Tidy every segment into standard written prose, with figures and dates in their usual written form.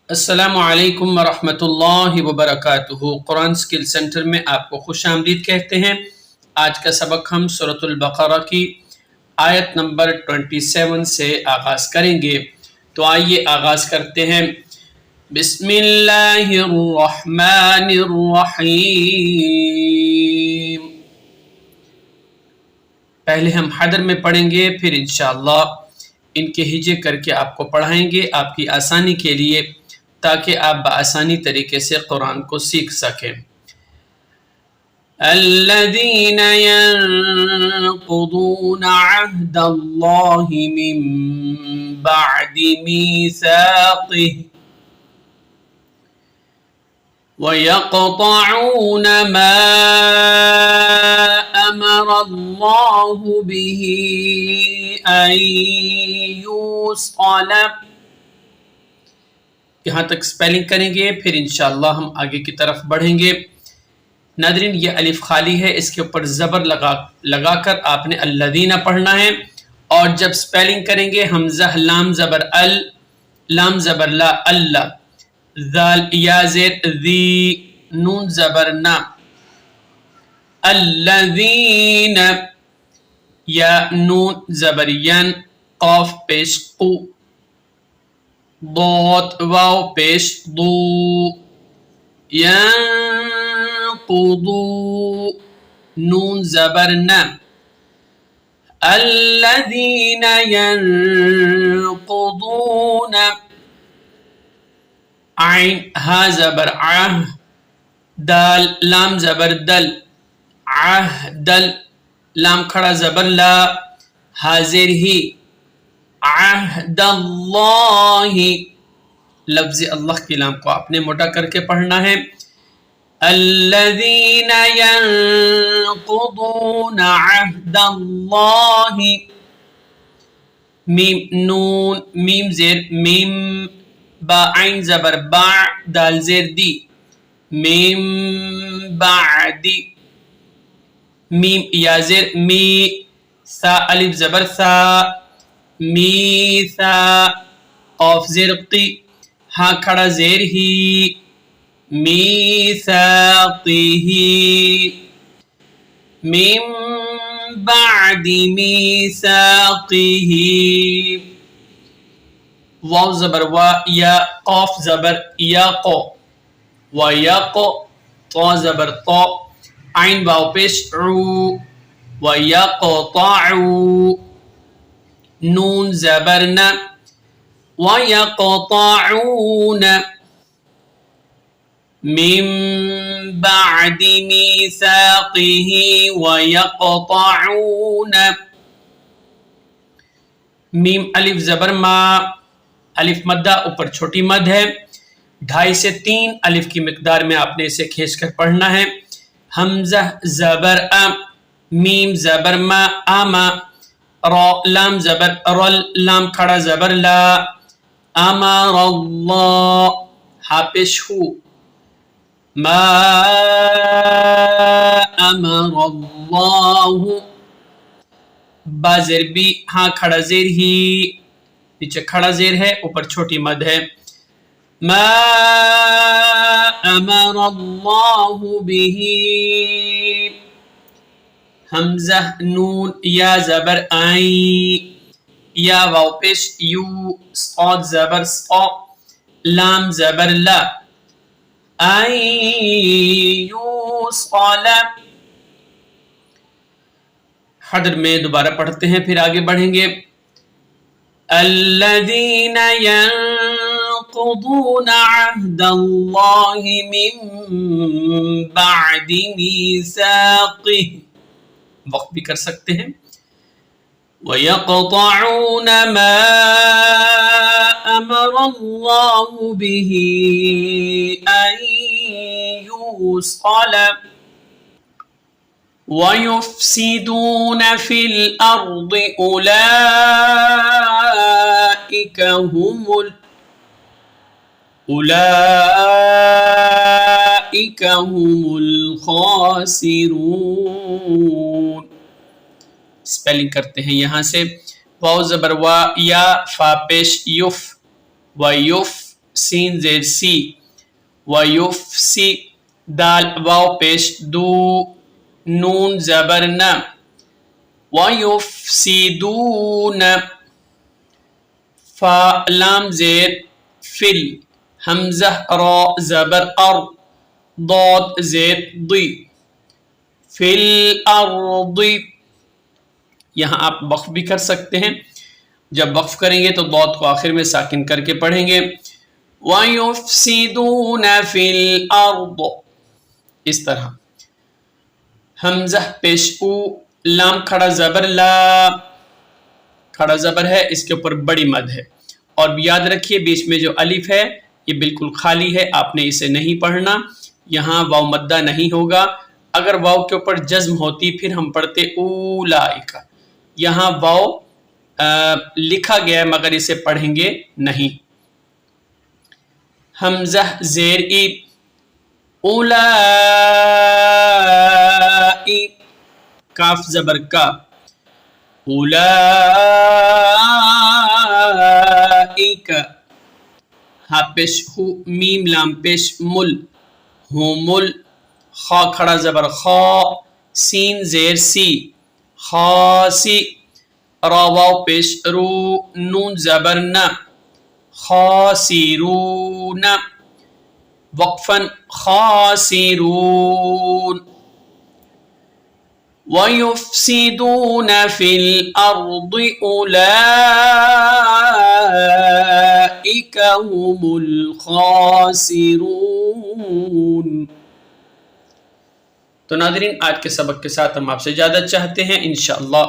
السلام علیکم ورحمۃ اللہ وبرکاتہ۔ قرآن اسکل سینٹر میں آپ کو خوش آمدید کہتے ہیں۔ آج کا سبق ہم سورۃ البقرہ کی آیت نمبر 27 سے آغاز کریں گے، تو آئیے آغاز کرتے ہیں۔ بسم اللہ الرحمن الرحیم۔ پہلے ہم حدر میں پڑھیں گے، پھر انشاءاللہ ان کے ہجے کر کے آپ کو پڑھائیں گے آپ کی آسانی کے لیے، تاکہ آپ بآسانی طریقے سے قرآن کو سیکھ سکیں۔ الذین ينقضون عہد اللہ من بعد میثاقہ وَيَقْطَعُونَ مَا أَمَرَ اللَّهُ بِهِ أَن يُوصَلَ۔ یہاں تک سپیلنگ کریں گے، پھر انشاءاللہ ہم آگے کی طرف بڑھیں گے۔ ناظرین، یہ الف خالی ہے، اس کے اوپر زبر لگا کر آپ نے الذین پڑھنا ہے، اور جب سپیلنگ کریں گے حمزہ لام زبر ال، لام زبر لا اللہ، ذال یا زیر ذی، نون زبر نا، الذین، یا نون زبر ین، قاف پیش قو، ضاد واو پیش ضو، ینقضو، نون زبر نا، الذین ینقضون، عین ہا زبر عہ، دال لام زبر دل، عہدل، لام کھڑا زبر لا، حاضر ہی، عہد اللہ، لفظ اللہ کی لام کو آپ نے موٹا کر کے پڑھنا ہے۔ الذین ینقضون عہد اللہ، میم نون میم زیر میم، با عین زبر با، دال زیر دی، میم بعدی، میم یا زیر می، سا الف زبر سا، میثا، قاف زیر قی، ہاں کھڑا زیر ہی، میثاقہ، من بعد میثاقہ، واو زبر وا، یا قاف زبر یا قو، وَيَقْ، طا زبر طا، عین واو پیش عو، وَيَقْطَعُ، نون زبر ن، وَيَقْطَعُونَ من بعد میثاقہ وَيَقْطَعُونَ، میم الف زبر ما، الف مدہ اوپر چھوٹی مد ہے، 2.5 سے 3 الف کی مقدار میں آپ نے اسے کھینچ کر پڑھنا ہے۔ حمزہ زبر ا، میم زبر ما، آما، را لام زبر رل، لام کھڑا زبر لا، امر اللہ، ہا پیش ہو، ما امر اللہ، با زیر بی، ہاں کھڑا زیر ہی، نیچے کھڑا زیر ہے، اوپر چھوٹی مد ہے، ما امر اللہ بہ، حمزہ نون یا زبر آئی، یا واو پیش یو، صاد زبر صا، لام زبر لا، ان یوصل۔ حدر میں دوبارہ پڑھتے ہیں، پھر آگے بڑھیں گے۔ الذین ينقضون عہد اللہ من بعد میثاقہ، وقت بھی کر سکتے ہیں، وَيَقْطَعُونَ مَا أَمَرَ اللَّهُ بِهِ أَن يُوصَلَ وَيُفْسِدُونَ فِي الْأَرْضِ أُولَئِكَ هم الخاسرون۔ سپیلنگ کرتے ہیں یہاں سے، واو زبر وا، یا فا پیش یف، ویف، سین زیر سی ویفسی دال واو پیش دو نون زبر ن ویفسدون فا لام زیر فل حمزہ را زبر ار ضاد زیر ضی فی الارض. یہاں آپ وقف بھی کر سکتے ہیں. جب وقف کریں گے تو ضاد کو آخر میں ساکن کر کے پڑھیں گے. وَيُفْسِدُونَ فِي الْأَرْضِ اس طرح. حمزہ پیش او لام کھڑا زبر لا کھڑا زبر ہے اس کے اوپر بڑی مد ہے. اور یاد رکھیے بیچ میں جو الف ہے یہ بالکل خالی ہے آپ نے اسے نہیں پڑھنا. یہاں واو مدہ نہیں ہوگا. اگر واو کے اوپر جزم ہوتی پھر ہم پڑھتے اولائکا. یہاں واو لکھا گیا ہے مگر اسے پڑھیں گے نہیں. حمزہ زیر ای اولائی کاف زبر کا اولائک ہا پیش ہو میم لام پیش مل ہومل خا کھڑا زبر خا سین زیر سی خاسی را واو پیش رو نون زبر ن خاسرون وقفا خاسرون. وَيُفْسِدُونَ فِي الْأَرْضِ أُولَئِكَ هُمُ الْخَاسِرُونَ. تو ناظرین آج کے سبق کے ساتھ ہم آپ سے اجازت چاہتے ہیں. انشاءاللہ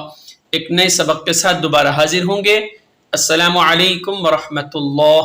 ایک نئے سبق کے ساتھ دوبارہ حاضر ہوں گے. السلام علیکم ورحمۃ اللہ.